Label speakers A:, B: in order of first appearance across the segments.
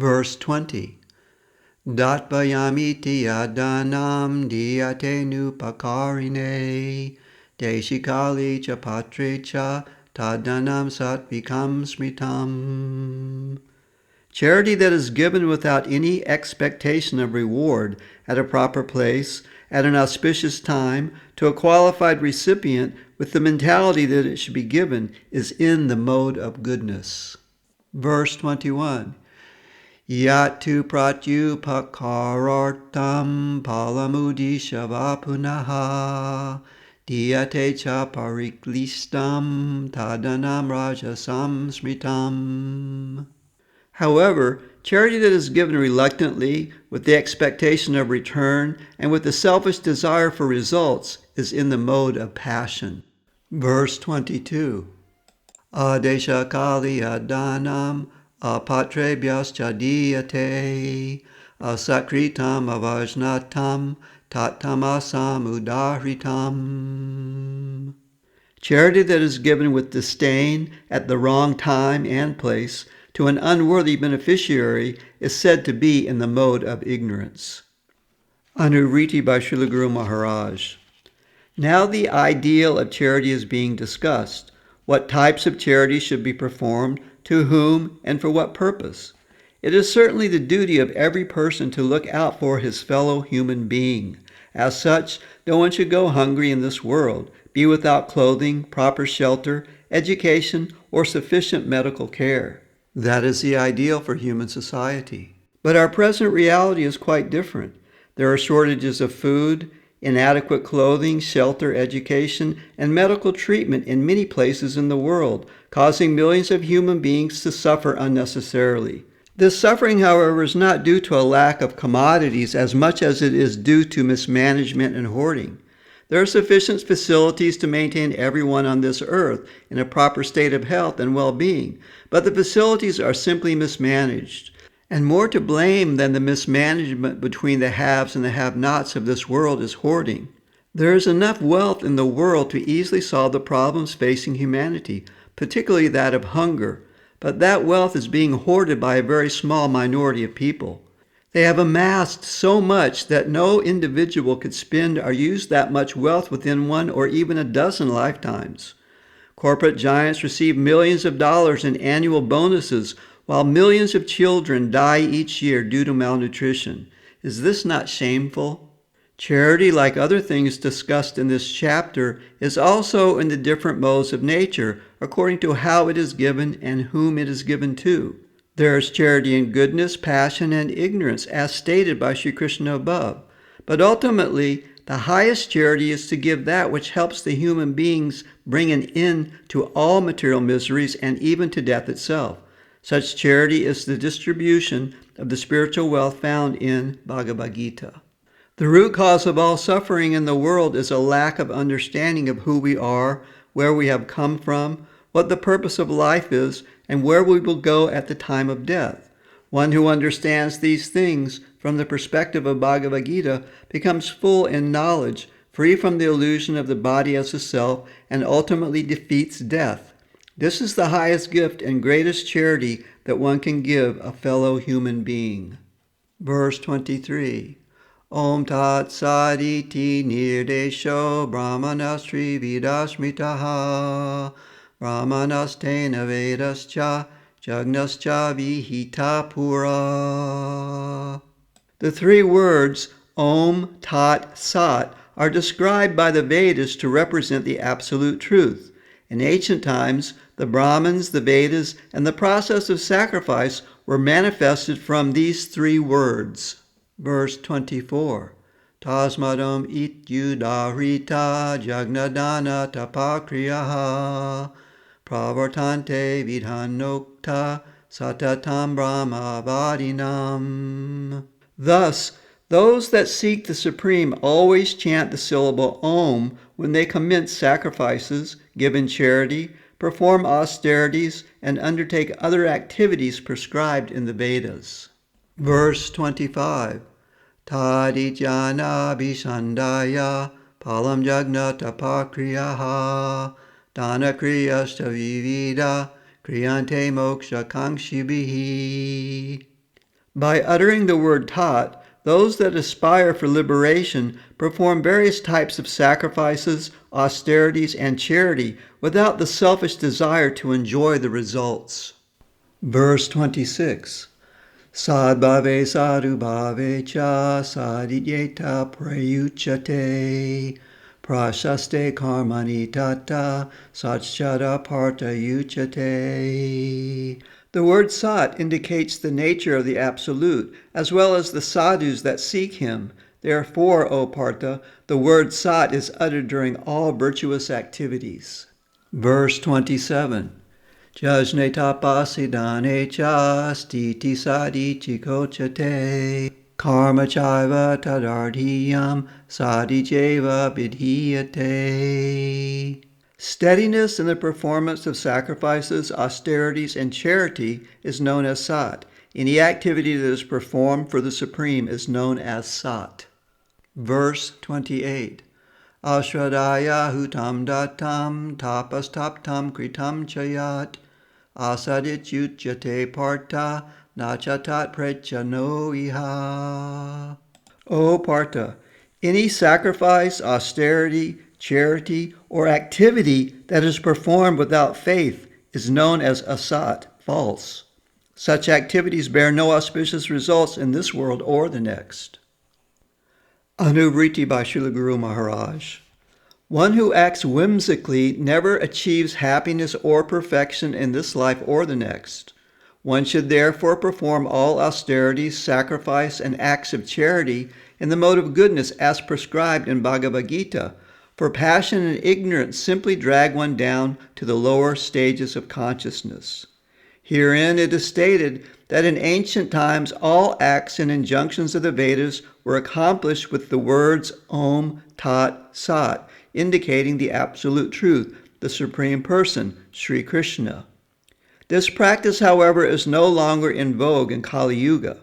A: Verse 20. Datvayamiti yadanam diyate nupakarine deshikali cha patre cha tadanam satvikam smritam. Charity that is given without any expectation of reward, at a proper place, at an auspicious time, to a qualified recipient with the mentality that it should be given, is in the mode of goodness. Verse 21. Yatu pratyupakarartam palamudishava punaha diyate cha pariklistam tadanam rajasam smritam. However, charity that is given reluctantly, with the expectation of return, and with the selfish desire for results, is in the mode of passion. Verse 22. Adesha kali adanam apatrebhyas chadiyate asakritam avajnatam tattamasam udahritam. Charity that is given with disdain at the wrong time and place to an unworthy beneficiary is said to be in the mode of ignorance. Anuriti by Srila Guru Maharaj. Now the ideal of charity is being discussed. What types of charity should be performed, to whom, and for what purpose? It is certainly the duty of every person to look out for his fellow human being. As such, no one should go hungry in this world, be without clothing, proper shelter, education, or sufficient medical care. That is the ideal for human society. But our present reality is quite different. There are shortages of food, inadequate clothing, shelter, education, and medical treatment in many places in the world, causing millions of human beings to suffer unnecessarily. This suffering, however, is not due to a lack of commodities as much as it is due to mismanagement and hoarding. There are sufficient facilities to maintain everyone on this earth in a proper state of health and well-being, but the facilities are simply mismanaged. And more to blame than the mismanagement between the haves and the have-nots of this world is hoarding. There is enough wealth in the world to easily solve the problems facing humanity, particularly that of hunger, but that wealth is being hoarded by a very small minority of people. They have amassed so much that no individual could spend or use that much wealth within one or even a dozen lifetimes. Corporate giants receive millions of dollars in annual bonuses, while millions of children die each year due to malnutrition. Is this not shameful? Charity, like other things discussed in this chapter, is also in the different modes of nature, according to how it is given and whom it is given to. There is charity in goodness, passion, and ignorance, as stated by Sri Krishna above. But ultimately, the highest charity is to give that which helps the human beings bring an end to all material miseries and even to death itself. Such charity is the distribution of the spiritual wealth found in Bhagavad Gita. The root cause of all suffering in the world is a lack of understanding of who we are, where we have come from, what the purpose of life is, and where we will go at the time of death. One who understands these things from the perspective of Bhagavad Gita becomes full in knowledge, free from the illusion of the body as a self, and ultimately defeats death. This is the highest gift and greatest charity that one can give a fellow human being. Verse 23. Om Tat Saditi Nirdesho Brahmanastri Vidasmitaha Brahmanastena Vedascha Jagnascha Vihita Pura. The three words Om Tat Sat are described by the Vedas to represent the absolute truth. In ancient times, the Brahmins, the Vedas, and the process of sacrifice were manifested from these three words. Verse 24. Tasmadam ityudahrita jagnadana tapakriyaha pravartante vidhanokta satatam brahmavadinam. Thus, those that seek the Supreme always chant the syllable Om when they commence sacrifices, give in charity, perform austerities, and undertake other activities prescribed in the Vedas. Verse 25. Tadijana bisandaya palam jagnata pakriyaha dana kriyasta vivida kriyante moksha kangshibihi. By uttering the word tat, those that aspire for liberation perform various types of sacrifices, austerities, and charity without the selfish desire to enjoy the results. Verse 26. Sadbhave sadhubhave cha sadidyeta prayuchate prashaste karmani tata satchada parta uchate. The word sat indicates the nature of the Absolute, as well as the sadhus that seek him. Therefore, O Partha, the word sat is uttered during all virtuous activities. Verse 27. Jajne tapasidane cha stiti sadichi kochate karma chaiva tadardhiyam sadijeva bidhiyate. Steadiness in the performance of sacrifices, austerities, and charity is known as sat. Any activity that is performed for the Supreme is known as sat. Verse 28. Ashradaya hutam datam tapas taptam kritam chayat asadit uchyate parta nachatat prechano iha. O Partha, any sacrifice, austerity, charity, or activity that is performed without faith is known as asat, false. Such activities bear no auspicious results in this world or the next. Anuvriti by Srila Guru Maharaj. One who acts whimsically never achieves happiness or perfection in this life or the next. One should therefore perform all austerities, sacrifice, and acts of charity in the mode of goodness as prescribed in Bhagavad Gita, for passion and ignorance simply drag one down to the lower stages of consciousness. Herein it is stated that in ancient times all acts and injunctions of the Vedas were accomplished with the words Om Tat Sat, indicating the absolute truth, the Supreme Person, Sri Krishna. This practice, however, is no longer in vogue in Kali Yuga.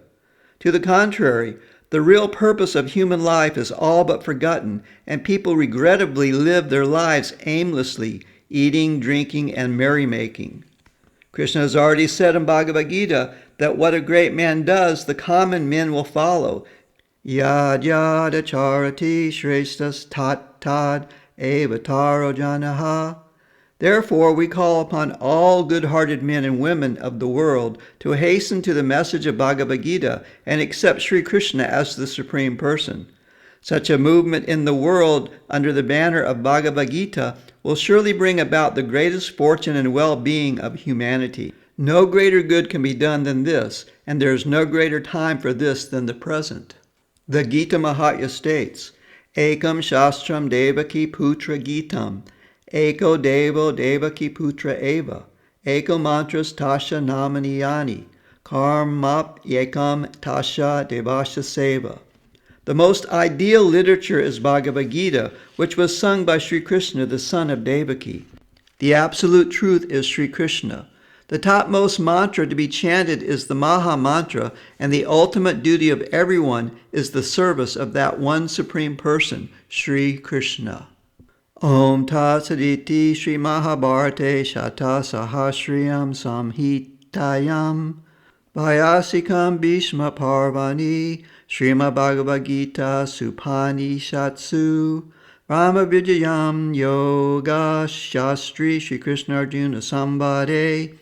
A: To the contrary, the real purpose of human life is all but forgotten, and people regrettably live their lives aimlessly, eating, drinking, and merrymaking. Krishna has already said in Bhagavad Gita that what a great man does, the common men will follow. Yad yad acharati shreshtas tat tad evataro janaha. Therefore, we call upon all good-hearted men and women of the world to hasten to the message of Bhagavad Gita and accept Sri Krishna as the Supreme Person. Such a movement in the world under the banner of Bhagavad Gita will surely bring about the greatest fortune and well-being of humanity. No greater good can be done than this, and there is no greater time for this than the present. The Gita Mahatya states, Ekam Shastram Devaki Putra Gitam, Eko Devo Devaki Putra Eva, Eko Mantras Tasha Namaniyani, Karmap Yekam Tasha Devasha Seva. The most ideal literature is Bhagavad Gita, which was sung by Sri Krishna, the son of Devaki. The absolute truth is Sri Krishna. The topmost mantra to be chanted is the Maha Mantra, and the ultimate duty of everyone is the service of that one Supreme Person, Sri Krishna. Om Tat Saditi Sri Mahabharate Shata Sahasriyam Samhitayam Vyasikam Bhishma Parvani Srimad Bhagavad Gita Supanishatsu Rama Vijayam Yoga Shastri Shri Krishna Arjuna Sambhade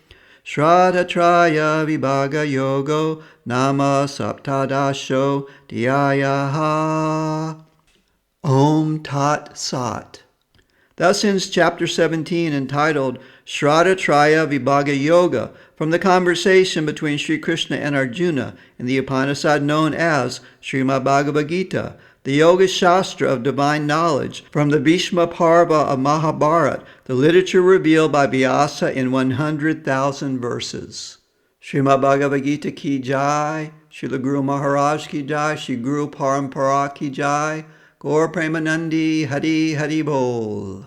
A: Shraddha Traya Vibhaga Yogo Nama Saptadasho Dhyayaha. Om Tat Sat. Thus ends Chapter 17, entitled Shraddha Traya Vibhaga Yoga, from the conversation between Sri Krishna and Arjuna in the Upanishad known as Srimad Bhagavad Gita, the Yoga Shastra of divine knowledge, from the Bhishma Parva of Mahabharata, the literature revealed by Vyasa in 100,000 verses. Srimad Bhagavad Gita ki jai, Srila Guru Maharaj ki jai, Shri Guru Parampara ki jai, Gaur Premanandi Hari Hari Bol.